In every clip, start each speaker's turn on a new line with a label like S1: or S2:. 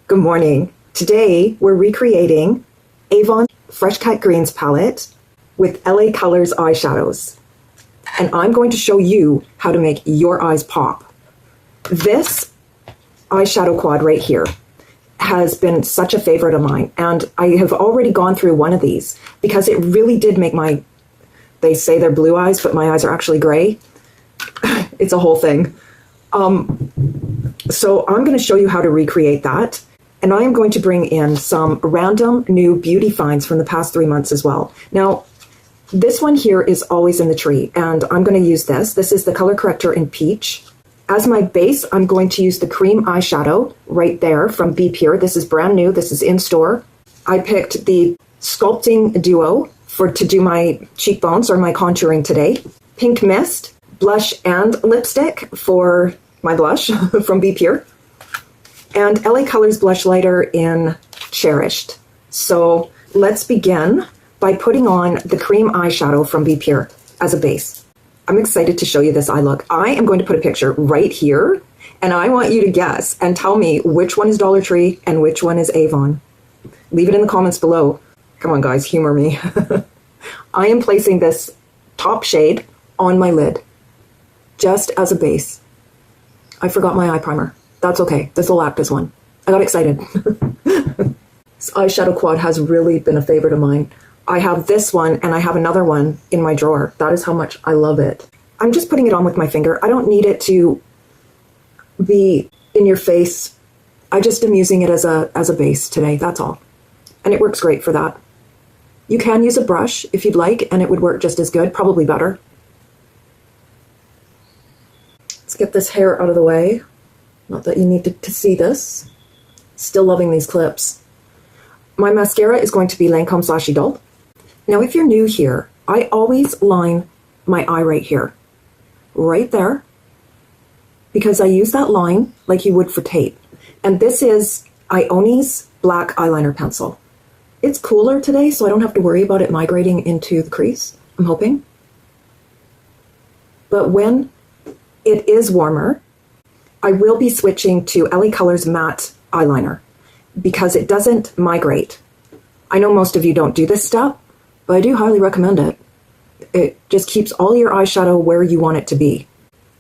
S1: Good morning. Today we're recreating Avon Fresh Cut Greens palette with LA Colors eyeshadows. And I'm going to show you how to make your eyes pop. This eyeshadow quad right here has been such a favorite of mine, and I have already gone through one of these because it really did make they say they're blue eyes, but my eyes are actually gray. It's a whole thing. So I'm going to show you how to recreate that. And I am going to bring in some random new beauty finds from the past 3 months as well. Now, this one here is always in the tree, and I'm going to use this. This is the color corrector in Peach. As my base, I'm going to use the cream eyeshadow right there from Be Pure. This is brand new. This is in store. I picked the Sculpting Duo to do my cheekbones or my contouring today. Pink Mist, blush and lipstick for my blush from Be Pure. And LA Colors blush lighter in Cherished. So let's begin by putting on the cream eyeshadow from Be Pure as a base. I'm excited to show you this eye look. I am going to put a picture right here, and I want you to guess and tell me which one is Dollar Tree and which one is Avon. Leave it in the comments below. Come on, guys, humor me. I am placing this top shade on my lid, just as a base. I forgot my eye primer. That's okay. This will act as one. I got excited. This eyeshadow quad has really been a favorite of mine. I have this one and I have another one in my drawer. That is how much I love it. I'm just putting it on with my finger. I don't need it to be in your face. I just am using it as a base today. That's all. And it works great for that. You can use a brush if you'd like, and it would work just as good, probably better. Let's get this hair out of the way. Not that you need to see this. Still loving these clips. My mascara is going to be Lancome Slash Idol. Now, if you're new here, I always line my eye right here. Right there. Because I use that line like you would for tape. And this is Ioni's black eyeliner pencil. It's cooler today, so I don't have to worry about it migrating into the crease, I'm hoping. But when it is warmer, I will be switching to LA Colors matte eyeliner because it doesn't migrate. I know most of you don't do this step, but I do highly recommend it. It just keeps all your eyeshadow where you want it to be.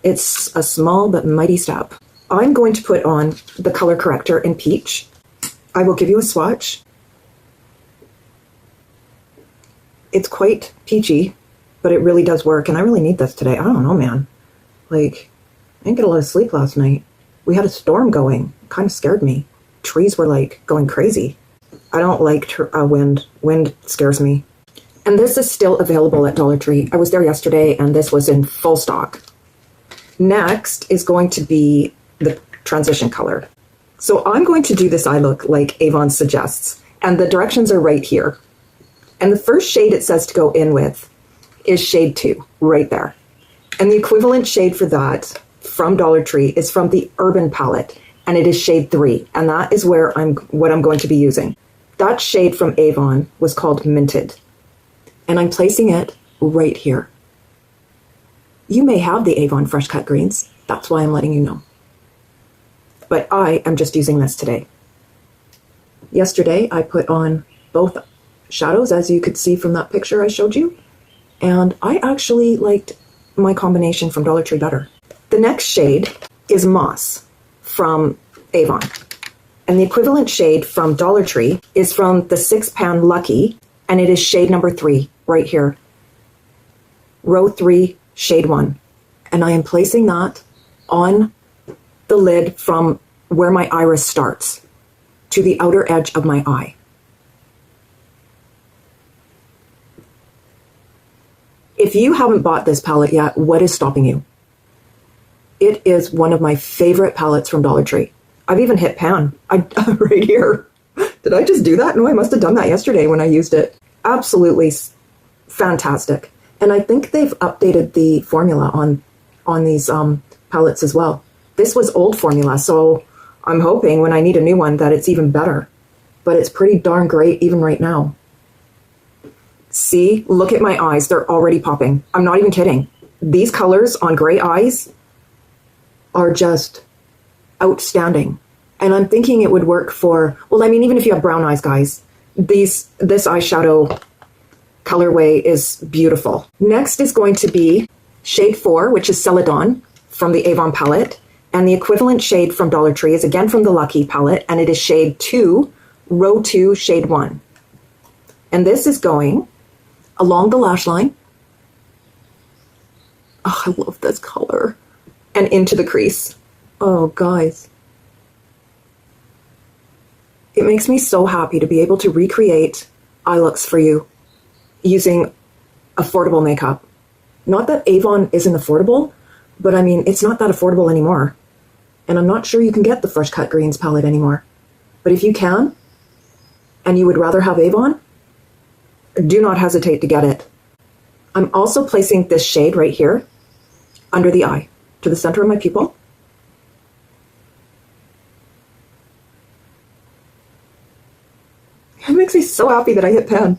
S1: It's a small but mighty step. I'm going to put on the color corrector in Peach. I will give you a swatch. It's quite peachy, but it really does work, and I really need this today. I don't know, man. Like, I didn't get a lot of sleep last night. We had a storm going. It kind of scared me. Trees were like going crazy. I don't like wind. Wind scares me. And this is still available at Dollar Tree. I was there yesterday and this was in full stock. Next is going to be the transition color. So I'm going to do this eye look like Avon suggests. And the directions are right here. And the first shade it says to go in with is shade 2, right there. And the equivalent shade for that from Dollar Tree is from the Urban palette, and it is shade 3, and that is what I'm going to be using. That shade from Avon was called Minted, and I'm placing it right here. You may have the Avon Fresh Cut Greens, that's why I'm letting you know. But I am just using this today. Yesterday I put on both shadows, as you could see from that picture I showed you, and I actually liked my combination from Dollar Tree better. The next shade is Moss from Avon. And the equivalent shade from Dollar Tree is from the 6-pan Lucky, and it is shade number 3 right here. Row 3, shade 1. And I am placing that on the lid from where my iris starts to the outer edge of my eye. If you haven't bought this palette yet, what is stopping you? It is one of my favorite palettes from Dollar Tree. I've even hit pan right here. Did I just do that? No, I must have done that yesterday when I used it. Absolutely fantastic. And I think they've updated the formula on these palettes as well. This was old formula, so I'm hoping when I need a new one that it's even better. But it's pretty darn great even right now. See, look at my eyes. They're already popping. I'm not even kidding. These colors on gray eyes are just outstanding. And I'm thinking it would work for, well, I mean, even if you have brown eyes, guys, this eyeshadow colorway is beautiful. Next is going to be shade 4, which is Celadon from the Avon palette. And the equivalent shade from Dollar Tree is again from the Lucky palette, and it is shade 2, row 2, shade 1. And this is going along the lash line. Oh, I love this color. And into the crease. Oh, guys. It makes me so happy to be able to recreate eye looks for you using affordable makeup. Not that Avon isn't affordable, but I mean, it's not that affordable anymore. And I'm not sure you can get the Fresh Cut Greens palette anymore. But if you can, and you would rather have Avon, do not hesitate to get it. I'm also placing this shade right here under the eye, to the center of my pupil. It makes me so happy that I hit pan.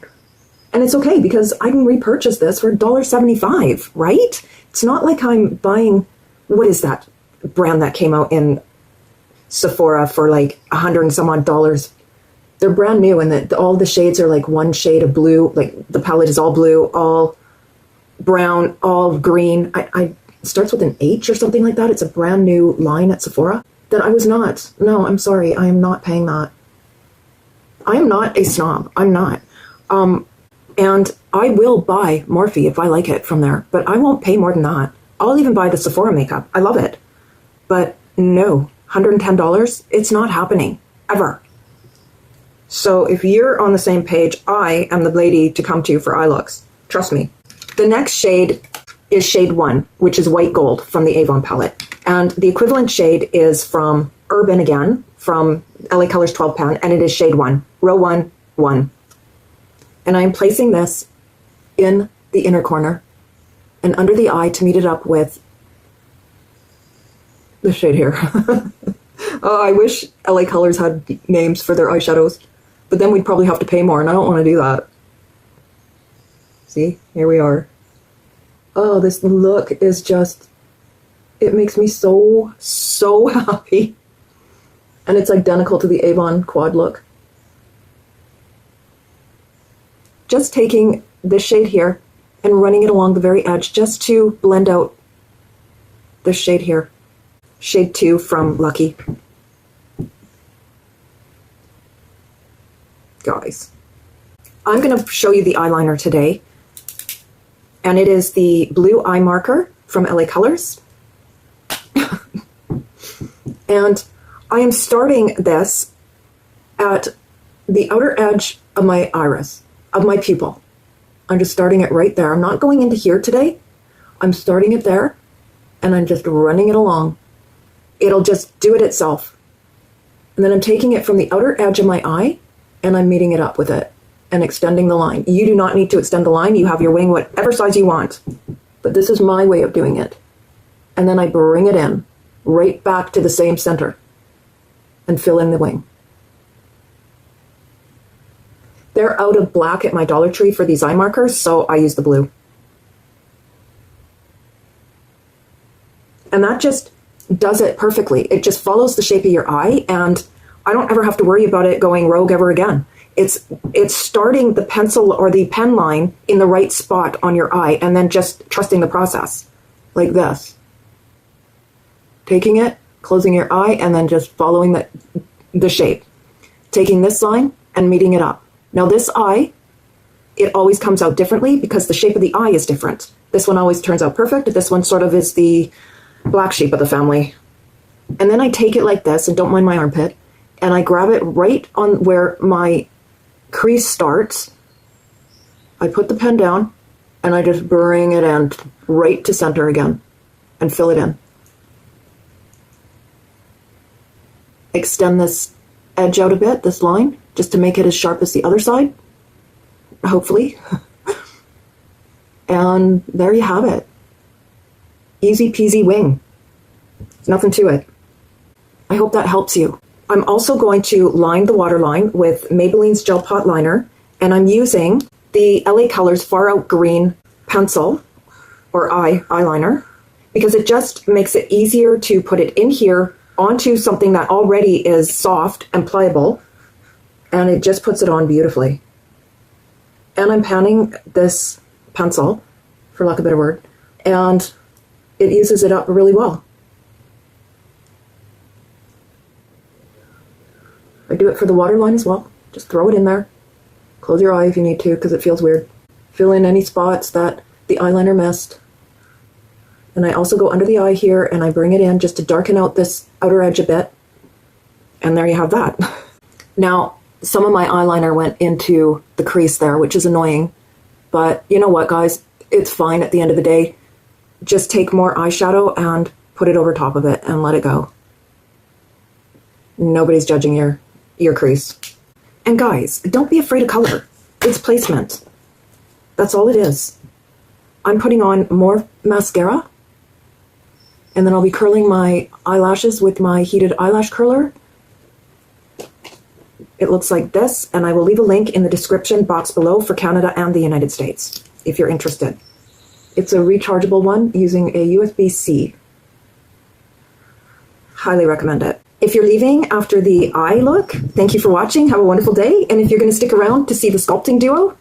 S1: And it's okay because I can repurchase this for $1.75, right? It's not like I'm buying, what is that brand that came out in Sephora for like $100 and some odd dollars? They're brand new, and all the shades are like one shade of blue. Like the palette is all blue, all brown, all green. It starts with an H or something like that. It's a brand new line at Sephora that I was not. No, I'm sorry. I am not paying that. I am not a snob. I'm not. And I will buy Morphe if I like it from there, but I won't pay more than that. I'll even buy the Sephora makeup. I love it. But no, $110, it's not happening, ever. So if you're on the same page, I am the lady to come to for eye looks. Trust me. The next shade is shade 1, which is white gold from the Avon palette. And the equivalent shade is from Urban again, from LA Colors 12 pan, and it is shade 1, row 1, 1. And I'm placing this in the inner corner and under the eye to meet it up with this shade here. Oh, I wish LA Colors had names for their eyeshadows, but then we'd probably have to pay more, and I don't want to do that. See, here we are. Oh, this look is just, it makes me so, so happy. And it's identical to the Avon quad look. Just taking this shade here and running it along the very edge just to blend out this shade here. Shade 2 from Lucky. Guys, I'm going to show you the eyeliner today. And it is the blue eye marker from LA Colors. And I am starting this at the outer edge of my iris, of my pupil. I'm just starting it right there. I'm not going into here today. I'm starting it there, and I'm just running it along. It'll just do it itself. And then I'm taking it from the outer edge of my eye, and I'm meeting it up with it and extending the line. You do not need to extend the line. You have your wing whatever size you want. But this is my way of doing it. And then I bring it in right back to the same center and fill in the wing. They're out of black at my Dollar Tree for these eye markers, so I use the blue. And that just does it perfectly. It just follows the shape of your eye, and I don't ever have to worry about it going rogue ever again. It's starting the pencil or the pen line in the right spot on your eye, and then just trusting the process, like this. Taking it, closing your eye, and then just following the shape. Taking this line and meeting it up. Now this eye, it always comes out differently because the shape of the eye is different. This one always turns out perfect. This one sort of is the black sheep of the family. And then I take it like this, and don't mind my armpit, and I grab it right on where my crease starts. I put the pen down, and I just bring it in right to center again and fill it in. Extend this edge out a bit, this line, just to make it as sharp as the other side, hopefully. And there you have it. Easy peasy wing. Nothing to it. I hope that helps you. I'm also going to line the waterline with Maybelline's Gel Pot Liner, and I'm using the LA Colors Far Out Green pencil, or eyeliner, because it just makes it easier to put it in here onto something that already is soft and pliable, and it just puts it on beautifully. And I'm panning this pencil, for lack of a better word, and it uses it up really well. I do it for the waterline as well. Just throw it in there. Close your eye if you need to, because it feels weird. Fill in any spots that the eyeliner missed. And I also go under the eye here, and I bring it in just to darken out this outer edge a bit. And there you have that. Now, some of my eyeliner went into the crease there, which is annoying. But you know what, guys? It's fine at the end of the day. Just take more eyeshadow and put it over top of it and let it go. Nobody's judging your crease. And guys, don't be afraid of color. It's placement. That's all it is. I'm putting on more mascara, and then I'll be curling my eyelashes with my heated eyelash curler. It looks like this, and I will leave a link in the description box below for Canada and the United States, if you're interested. It's a rechargeable one using a USB-C. Highly recommend it. If you're leaving after the eye look, thank you for watching. Have a wonderful day. And if you're going to stick around to see the Sculpting Duo,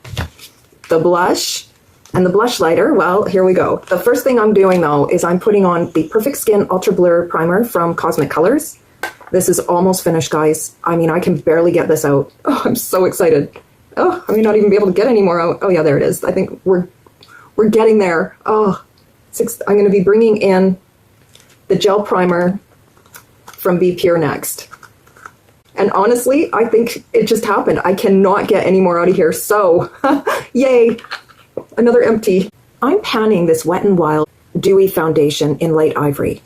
S1: the blush, and the blush lighter, well, here we go. The first thing I'm doing, though, is I'm putting on the Perfect Skin Ultra Blur Primer from Cosmic Colors. This is almost finished, guys. I mean, I can barely get this out. Oh, I'm so excited. Oh, I may not even be able to get any more out. Oh, yeah, there it is. I think we're getting there. Oh, I'm going to be bringing in the gel primer from Be Pure next. And honestly, I think it just happened. I cannot get any more out of here. So, yay, another empty. I'm panning this Wet n Wild Dewy Foundation in Light Ivory.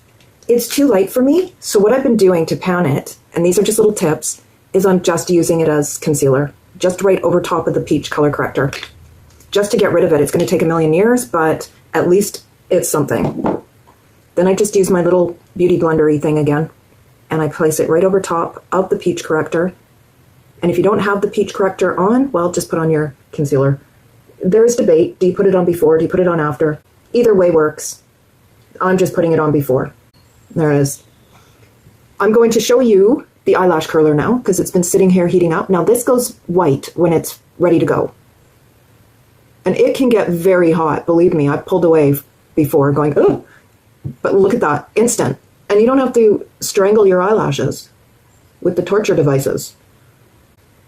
S1: It's too light for me, so what I've been doing to pan it, and these are just little tips, is I'm just using it as concealer, just right over top of the peach color corrector. Just to get rid of it. It's going to take a million years, but at least it's something. Then I just use my little beauty blendery thing again, and I place it right over top of the peach corrector. And if you don't have the peach corrector on, well, just put on your concealer. There is debate. Do you put it on before? Do you put it on after? Either way works. I'm just putting it on before. There it is. I'm going to show you the eyelash curler now, because it's been sitting here heating up. Now this goes white when it's ready to go. And it can get very hot, believe me. I've pulled away before going, oh, but look at that, instant. And you don't have to strangle your eyelashes with the torture devices,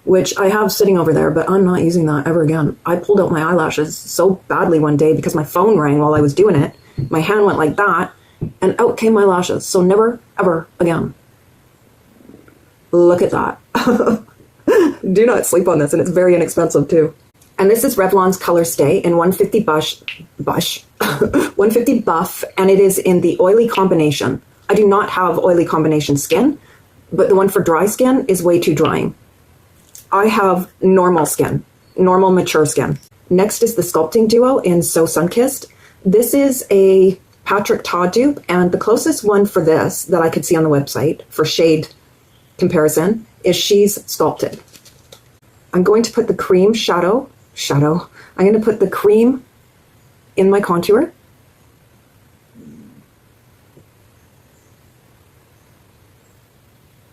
S1: which I have sitting over there, but I'm not using that ever again. I pulled out my eyelashes so badly one day because my phone rang while I was doing it. My hand went like that, and out came my lashes. So never, ever again. Look at that. Do not sleep on this, and it's very inexpensive too. And this is Revlon's Color Stay in 150 150 buff, and it is in the oily combination. I do not have oily combination skin, but the one for dry skin is way too drying. I have normal skin, normal mature skin. Next is the Sculpting Duo in So Sunkissed. This is a Patrick Ta dupe, and the closest one for this that I could see on the website for shade comparison is She's Sculpted. I'm going to put the cream shadow. I'm going to put the cream in my contour.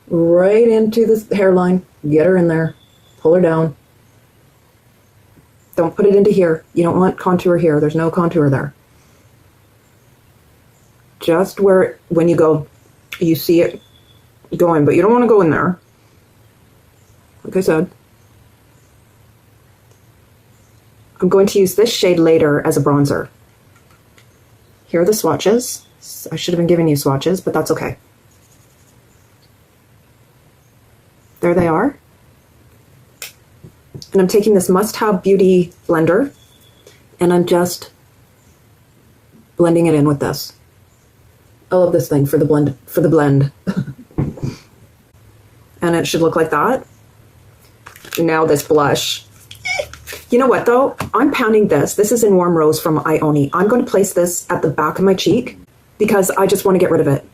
S1: Right into the hairline. Get her in there. Pull her down. Don't put it into here. You don't want contour here. There's no contour there. Just where, when you go, you see it going, but you don't want to go in there. Like I said. I'm going to use this shade later as a bronzer. Here are the swatches. I should have been giving you swatches, but that's okay. There they are. And I'm taking this Must Have Beauty blender, and I'm just blending it in with this. I love this thing for the blend. And it should look like that. Now this blush. You know what though? I'm pounding this. This is in Warm Rose from Ioni. I'm going to place this at the back of my cheek because I just want to get rid of it.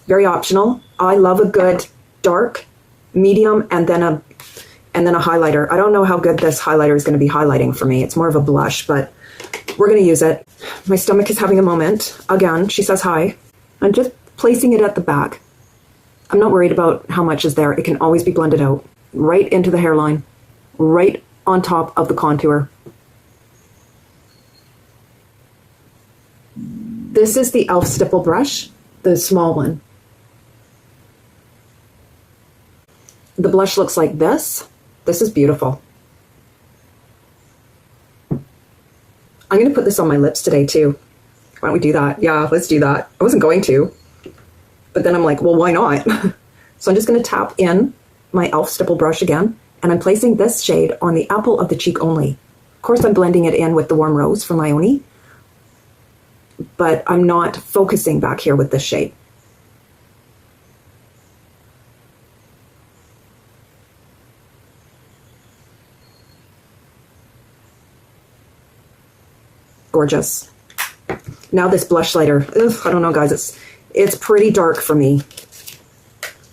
S1: Very optional. I love a good dark, medium, and then a highlighter. I don't know how good this highlighter is going to be highlighting for me. It's more of a blush, but we're going to use it. My stomach is having a moment. Again, she says hi. I'm just placing it at the back. I'm not worried about how much is there. It can always be blended out right into the hairline, right on top of the contour. This is the e.l.f. stipple brush, the small one. The blush looks like this. This is beautiful. I'm going to put this on my lips today too. Why don't we do that? Yeah, let's do that. I wasn't going to, but then I'm like, well, why not? So I'm just going to tap in my e.l.f. stipple brush again, and I'm placing this shade on the apple of the cheek only. Of course, I'm blending it in with the Warm Rose from Ione, but I'm not focusing back here with this shade. Gorgeous. Now this blush lighter, I don't know guys, it's pretty dark for me,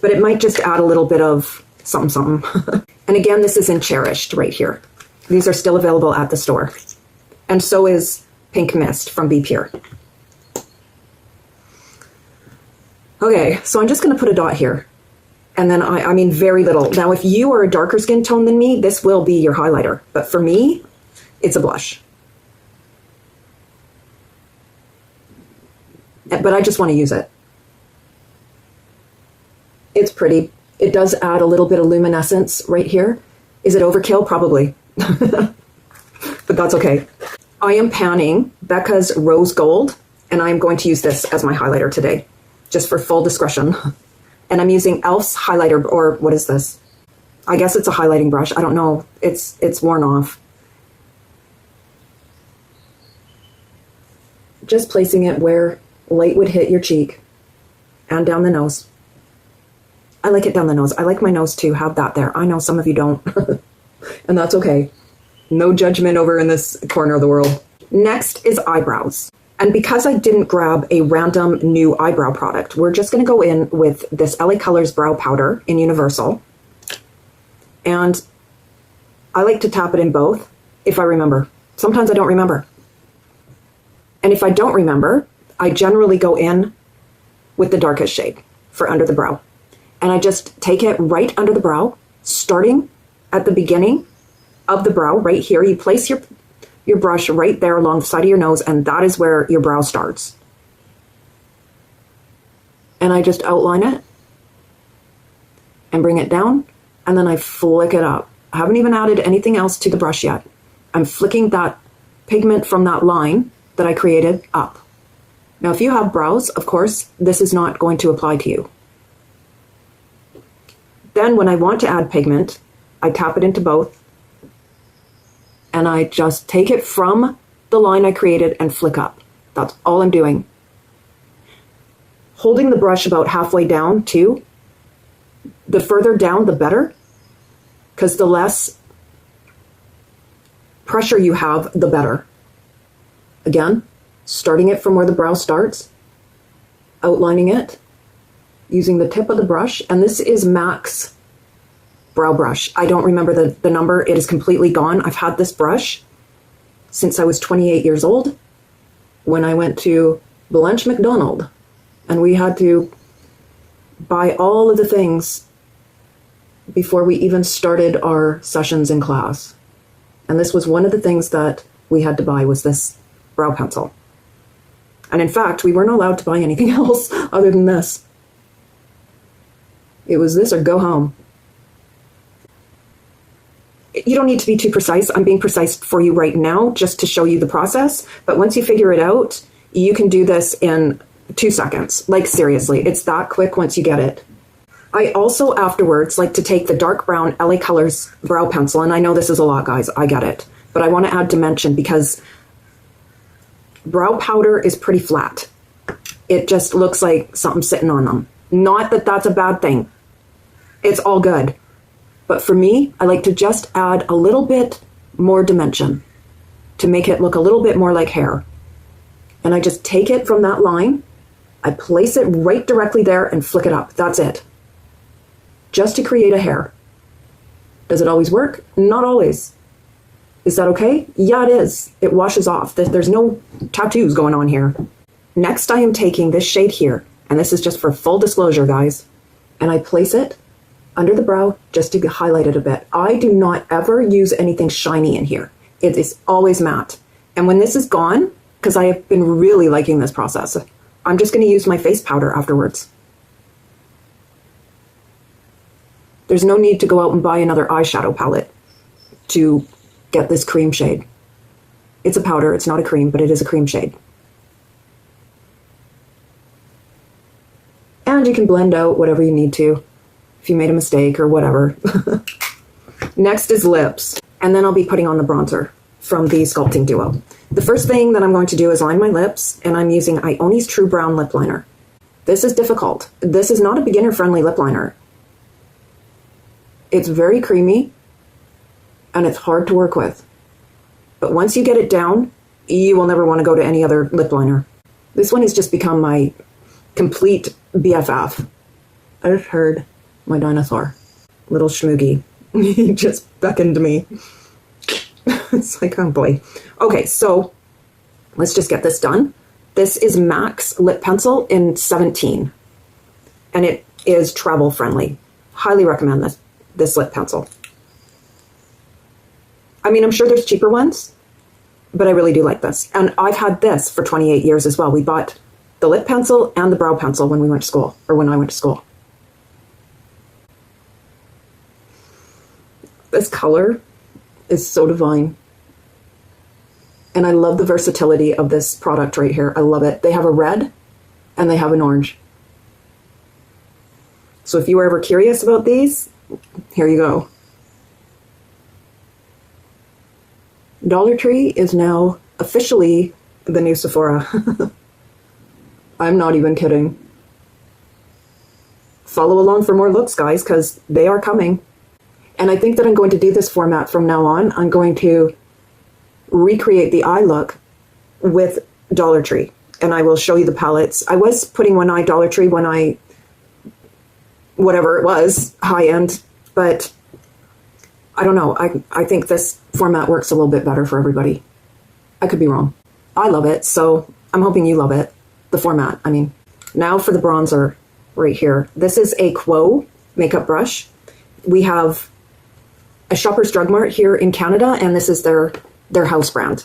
S1: but it might just add a little bit of something something. And again, this is in Cherished right here. These are still available at the store. And so is Pink Mist from Be Pure. Okay, so I'm just going to put a dot here. And then I mean very little. Now if you are a darker skin tone than me, this will be your highlighter. But for me, it's a blush. But I just want to use it. It's pretty. It does add a little bit of luminescence right here. Is it overkill? Probably. But that's okay. I am panning Becca's Rose Gold, and I'm going to use this as my highlighter today, just for full discretion. And I'm using e.l.f.'s highlighter, or what is this? I guess it's a highlighting brush. I don't know. It's worn off. Just placing it where light would hit your cheek and down the nose. I like it down the nose. I like my nose to have that there. I know some of you don't, and that's okay. No judgment over in this corner of the world. Next is eyebrows. And because I didn't grab a random new eyebrow product, we're just going to go in with this LA Colors Brow Powder in Universal. And I like to tap it in both if I remember. Sometimes I don't remember. And if I don't remember, I generally go in with the darkest shade for under the brow. And I just take it right under the brow, starting at the beginning of the brow right here. You place your brush right there along the side of your nose, and that is where your brow starts. And I just outline it and bring it down, and then I flick it up. I haven't even added anything else to the brush yet. I'm flicking that pigment from that line that I created up. Now, if you have brows, of course, this is not going to apply to you. Then when I want to add pigment, I tap it into both, and I just take it from the line I created and flick up. That's all I'm doing. Holding the brush about halfway down too. The further down, the better, because the less pressure you have, the better. Again, starting it from where the brow starts, outlining it, using the tip of the brush, and this is MAC's brow brush. I don't remember the number. It is completely gone. I've had this brush since I was 28 years old when I went to Blanche Macdonald, and we had to buy all of the things before we even started our sessions in class. And this was one of the things that we had to buy, was this brow pencil. And in fact, we weren't allowed to buy anything else other than this. It was this or go home. You don't need to be too precise. I'm being precise for you right now just to show you the process. But once you figure it out, you can do this in 2 seconds. Like seriously, it's that quick once you get it. I also afterwards like to take the dark brown LA Colors brow pencil. And I know this is a lot, guys. I get it. But I want to add dimension because brow powder is pretty flat. It just looks like something sitting on them. Not that that's a bad thing. It's all good. But for me, I like to just add a little bit more dimension to make it look a little bit more like hair. And I just take it from that line, I place it right directly there and flick it up. That's it. Just to create a hair. Does it always work? Not always. Is that okay? Yeah, it is. It washes off. There's no tattoos going on here. Next, I am taking this shade here, and this is just for full disclosure, guys. and I place it under the brow just to highlight it a bit. I do not ever use anything shiny in here. It is always matte. And when this is gone, because I have been really liking this process, I'm just going to use my face powder afterwards. There's no need to go out and buy another eyeshadow palette to get this cream shade. It's a powder, it's not a cream, but it is a cream shade. And you can blend out whatever you need to if you made a mistake or whatever. Next is lips, and then I'll be putting on the bronzer from the Sculpting Duo. The first thing that I'm going to do is line my lips, and I'm using Ione's True Brown Lip Liner. This is difficult. This is not a beginner-friendly lip liner. It's very creamy, and it's hard to work with. But once you get it down, you will never want to go to any other lip liner. This one has just become my complete BFF. I just heard my dinosaur, little Schmoogie. He just beckoned to me. It's like, oh boy. Okay, so let's just get this done. This is MAC's lip pencil in 17, and it is travel friendly. Highly recommend this lip pencil. I mean, I'm sure there's cheaper ones, but I really do like this. And I've had this for 28 years as well. We bought the lip pencil and the brow pencil when we went to school, or when I went to school. This color is so divine. And I love the versatility of this product right here. I love it. They have a red and they have an orange. So if you were ever curious about these, here you go. Dollar Tree is now officially the new Sephora. I'm not even kidding. Follow along for more looks, guys, because they are coming. And I think that I'm going to do this format from now on. I'm going to recreate the eye look with Dollar Tree. And I will show you the palettes. I was putting one eye Dollar Tree, one eye whatever it was, high end. But I don't know. I think this format works a little bit better for everybody. I could be wrong. I love it, so I'm hoping you love it. The format, I mean. Now for the bronzer right here. This is a Quo makeup brush. We have a Shoppers Drug Mart here in Canada, and this is their house brand.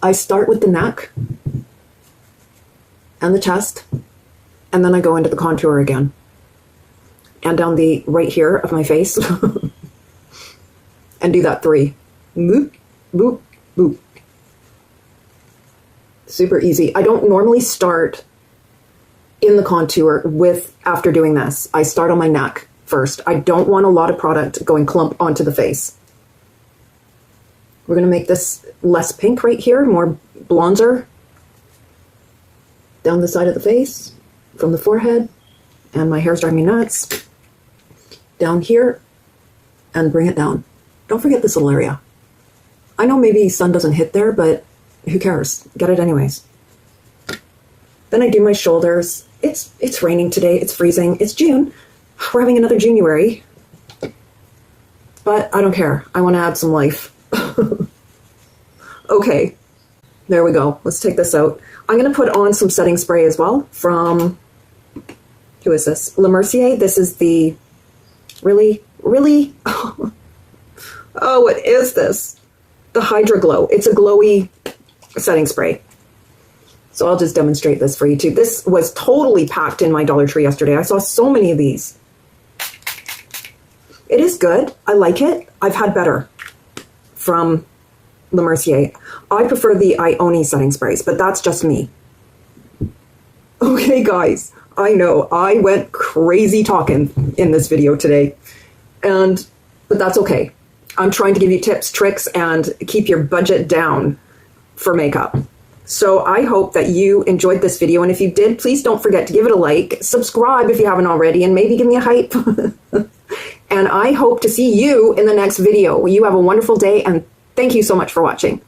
S1: I start with the neck and the chest, and then I go into the contour again. And down the right here of my face. And do that 3. Boop, boop, boop. Super easy. I don't normally start in the contour after doing this. I start on my neck first. I don't want a lot of product going clump onto the face. We're going to make this less pink right here, more bronzer. Down the side of the face, from the forehead, and my hair's driving me nuts. Down here, and bring it down. Don't forget this little area. I know maybe sun doesn't hit there, but who cares? Get it anyways. Then I do my shoulders. It's raining today. It's freezing. It's June. We're having another January. But I don't care. I want to add some life. Okay. There we go. Let's take this out. I'm going to put on some setting spray as well from, who is this? Le Mercier. This is the, really? Oh, what is this? The Hydra Glow. It's a glowy setting spray. So I'll just demonstrate this for you too. This was totally packed in my Dollar Tree yesterday. I saw so many of these. It is good. I like it. I've had better from Le Mercier. I prefer the Ione setting sprays, but that's just me. Okay, guys. I know I went crazy talking in this video today, but that's okay. I'm trying to give you tips, tricks, and keep your budget down for makeup. So I hope that you enjoyed this video, and if you did, please don't forget to give it a like, subscribe if you haven't already, and maybe give me a hype. And I hope to see you in the next video. You have a wonderful day, and thank you so much for watching.